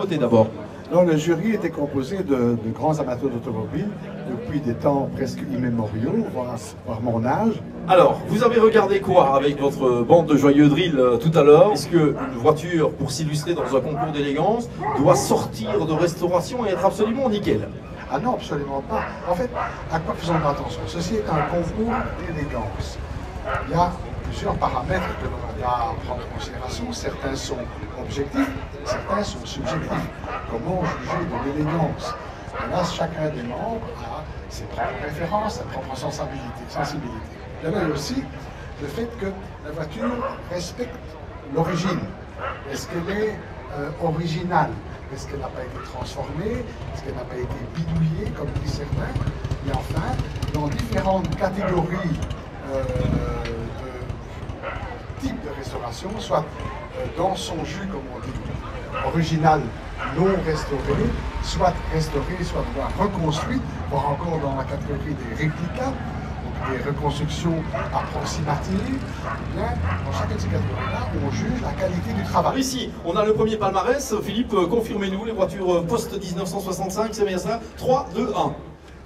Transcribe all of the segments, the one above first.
côté d'abord. Alors, le jury était composé de grands amateurs d'automobile depuis des temps presque immémoriaux, voire mon âge. Alors, vous avez regardé quoi avec votre bande de joyeux drill tout à l'heure? Est-ce qu'une voiture, pour s'illustrer dans un concours d'élégance, doit sortir de restauration et être absolument nickel? Ah non, absolument pas. En fait, à quoi faisons attention? Ceci est un concours d'élégance. Il y a plusieurs paramètres que l'on doit prendre en considération. Certains sont objectifs, certains sont subjectifs. Comment juger de l'élégance? Là, chacun des membres a ses propres préférences, sa propre sensibilité. Il y a aussi le fait que la voiture respecte l'origine. Est-ce qu'elle est originale? Est-ce qu'elle n'a pas été transformée? Est-ce qu'elle n'a pas été bidouillée, comme disent certains? Et enfin, dans différentes catégories de types de restauration, soit dans son jus, comme on dit, original, non restauré, soit restauré, soit reconstruit, voire encore dans la catégorie des réplicas, donc des reconstructions approximatives. Eh bien, dans chacune de ces catégories-là, on juge la qualité du travail. Ici, on a le premier palmarès. Philippe, confirmez-nous, les voitures post-1965, c'est bien ça? 3, 2,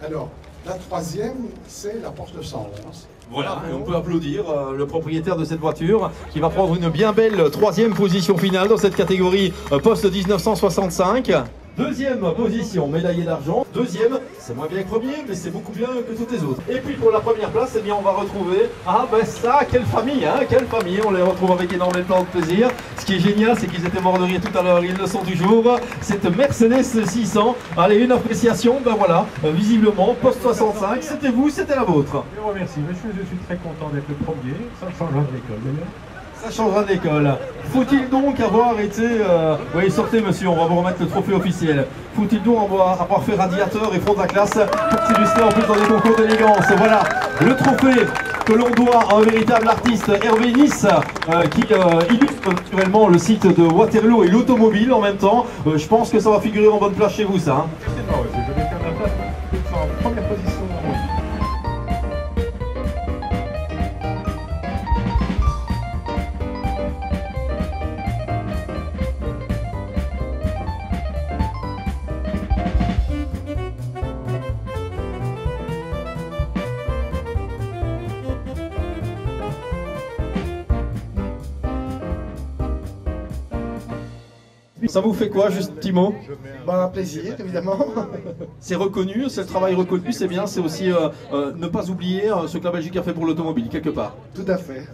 1. Alors, la troisième, c'est la Porsche 911. Voilà, et on peut applaudir le propriétaire de cette voiture qui va prendre une bien belle troisième position finale dans cette catégorie post-1965. Deuxième position, médaillé d'argent. Deuxième, c'est moins bien que premier, mais c'est beaucoup bien que toutes les autres. Et puis pour la première place, eh bien, on va retrouver... Ah ben ça, quelle famille, hein, quelle famille. On les retrouve avec énormément de plaisir. Ce qui est génial, c'est qu'ils étaient morts de rire tout à l'heure, ils le sont toujours. Cette Mercedes 600. Allez, une appréciation, ben voilà, visiblement, post-65, c'était vous, c'était la vôtre. Je vous remercie, monsieur, je suis très content d'être le premier. Ça changera de l'école d'ailleurs. Ça changera d'école. Faut-il donc avoir été... Oui, sortez monsieur, on va vous remettre le trophée officiel. Faut-il donc avoir fait radiateur et fond de la classe pour s'illustrer en plus dans des concours d'élégance? Voilà, le trophée que l'on doit à un véritable artiste, Hervé Nice, qui illustre naturellement le site de Waterloo et l'automobile en même temps. Je pense que ça va figurer en bonne place chez vous, ça. Hein. Certainement, oui, je vais faire la place en première position. Ça vous fait quoi, juste petit mot? Un plaisir, évidemment. C'est reconnu, c'est le travail reconnu, c'est bien, c'est aussi ne pas oublier ce que la Belgique a fait pour l'automobile, quelque part. Tout à fait.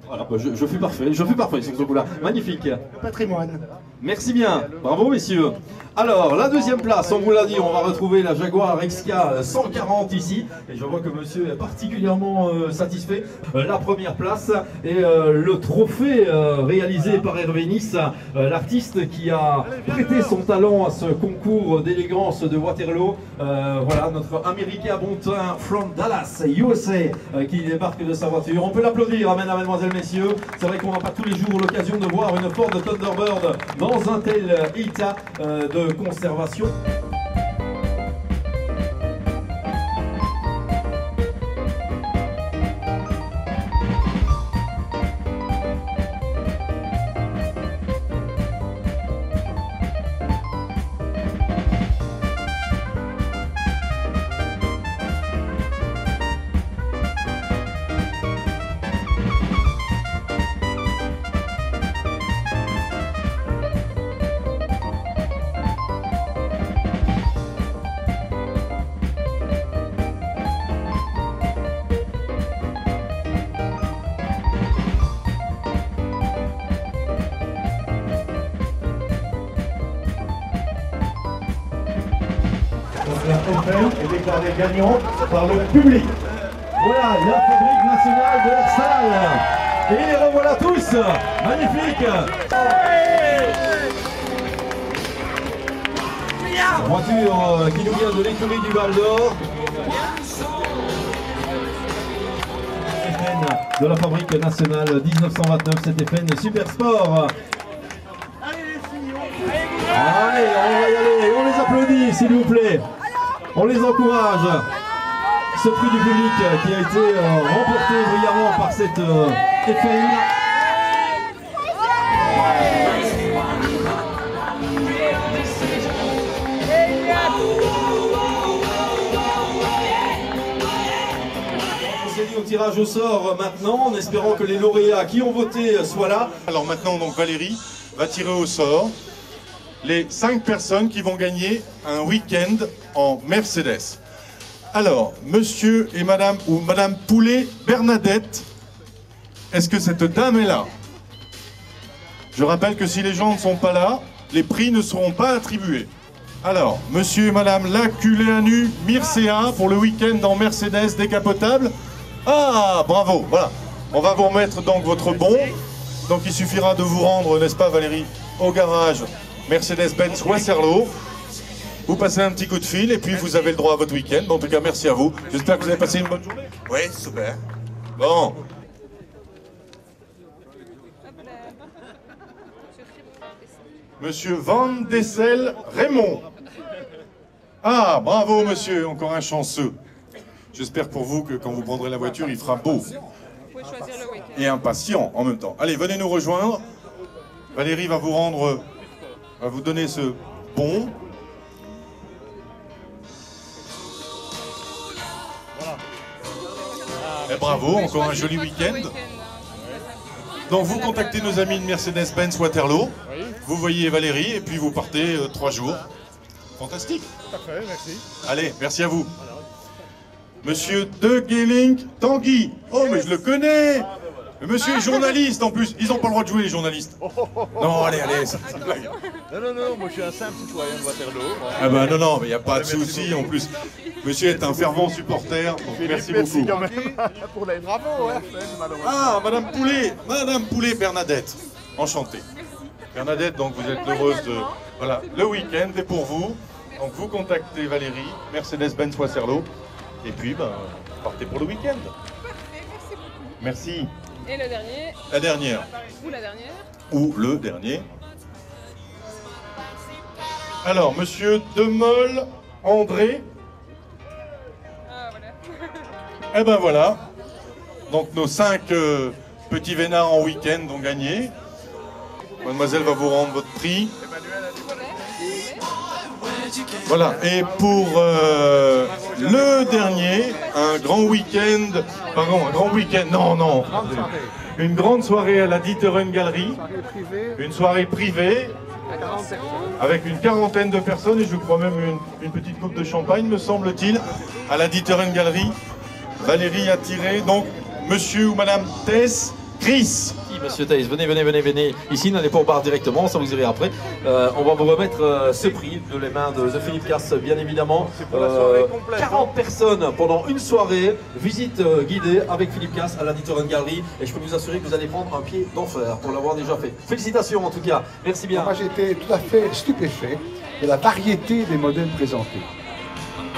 Voilà, je suis parfait sur ce coup-là. Magnifique. Patrimoine. Merci bien, bravo messieurs. Alors, la deuxième place, on vous l'a dit, on va retrouver la Jaguar XK 140 ici. Et je vois que monsieur est particulièrement satisfait. La première place et le trophée réalisé par Hervé Nice, l'artiste qui a prêté son talent à ce concours d'élégance de Waterloo. Voilà, notre Américain bon teint from Dallas, USA, qui débarque de sa voiture. On peut l'applaudir, amen, mesdemoiselles, messieurs. C'est vrai qu'on n'a pas tous les jours l'occasion de voir une Ford Thunderbird dans un tel état de conservation. La Eiffel est déclarée gagnante par le public. Voilà, la fabrique nationale de Herstal. Et les revoilà tous. Magnifique. Voiture qui nous vient de l'écurie du Val d'Or. FN de la fabrique nationale 1929, cette FN Super Sport. Allez, on va y aller, on les applaudit s'il vous plaît. On les encourage. Ce prix du public qui a été remporté brillamment par cette FN. tirage au sort maintenant, en espérant que les lauréats qui ont voté soient là. Alors maintenant, donc Valérie va tirer au sort les 5 personnes qui vont gagner un week-end en Mercedes. Alors, monsieur et madame, ou madame Poulet Bernadette, est-ce que cette dame est là? Je rappelle que si les gens ne sont pas là, les prix ne seront pas attribués. Alors, monsieur et madame Laculeanu Mircea pour le week-end en Mercedes décapotable. Ah, bravo, voilà. On va vous remettre donc votre bon. Donc il suffira de vous rendre, n'est-ce pas Valérie, au garage Mercedes-Benz Waterloo. Vous passez un petit coup de fil et puis vous avez le droit à votre week-end. En tout cas, merci à vous. J'espère que vous avez passé une bonne journée. Oui, super. Bon. Monsieur Van Dessel Raymond. Ah, bravo monsieur, encore un chanceux. J'espère pour vous que quand vous prendrez la voiture, il fera beau. Et impatient en même temps. Allez, venez nous rejoindre. Valérie va vous rendre, va vous donner ce bon. Et bravo, encore un joli week-end. Donc vous contactez nos amis de Mercedes-Benz Waterloo, vous voyez Valérie et puis vous partez 3 jours. Fantastique. Parfait, merci. Allez, merci à vous. Monsieur De Gelink Tanguy. Oh mais je le connais. Le monsieur est journaliste en plus. Ils n'ont pas le droit de jouer les journalistes. Non, allez, c'est une blague. Non, moi je suis un simple citoyen de Waterloo. Ah bah non, mais il n'y a pas de souci en plus. Monsieur est un fervent supporter, donc merci beaucoup. Pour les bravo, hein. Ah, Madame Poulet Bernadette. Enchantée. Bernadette, donc vous êtes heureuse de... Voilà, le week-end est pour vous. Donc vous contactez Valérie, Mercedes-Benz Waterloo. Et puis, partez pour le week-end. Parfait, merci beaucoup. Merci. Et le dernier? La dernière. Ou la dernière? Ou le dernier. Alors, monsieur Demol André. Ah, voilà. Eh ben voilà. Donc nos 5 petits vénards en week-end ont gagné. Mademoiselle va vous rendre votre prix. Voilà, et pour le dernier, un grand week-end, une grande soirée à la Dieterun Gallery, une soirée privée, avec une 40aine de personnes, et je crois même une petite coupe de champagne, me semble-t-il, à la Dieterun Gallery. Valérie a tiré, donc, monsieur ou madame Tess Chris. Monsieur Thaïs, venez. Ici, n'allez pas au bar directement, ça vous irez après. On va vous remettre ce prix de les mains de Philippe Casse, bien évidemment. 40 personnes pendant une soirée, visite guidée avec Philippe Casse à la Dieterun Gallery. Et je peux vous assurer que vous allez prendre un pied d'enfer pour l'avoir déjà fait. Félicitations en tout cas, merci bien. Moi j'étais tout à fait stupéfait de la variété des modèles présentés.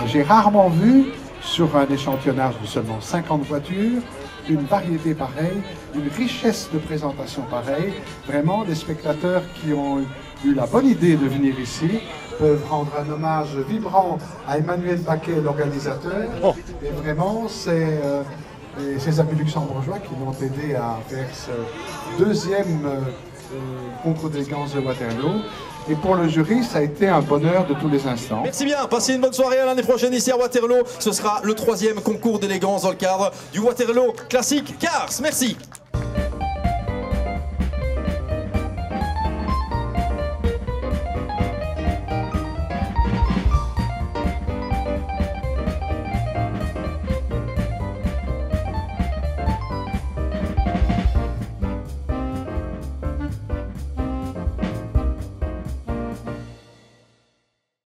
J'ai rarement vu sur un échantillonnage de seulement 50 voitures une variété pareille, une richesse de présentation pareille. Vraiment, les spectateurs qui ont eu la bonne idée de venir ici peuvent rendre un hommage vibrant à Emmanuel Paquet, l'organisateur. Et vraiment, c'est ces amis luxembourgeois qui m'ont aidé à faire ce deuxième concours d'élégance de Waterloo. Et pour le jury, ça a été un bonheur de tous les instants. Merci bien, passez une bonne soirée à l'année prochaine ici à Waterloo. Ce sera le 3e concours d'élégance dans le cadre du Waterloo Classic Cars. Merci.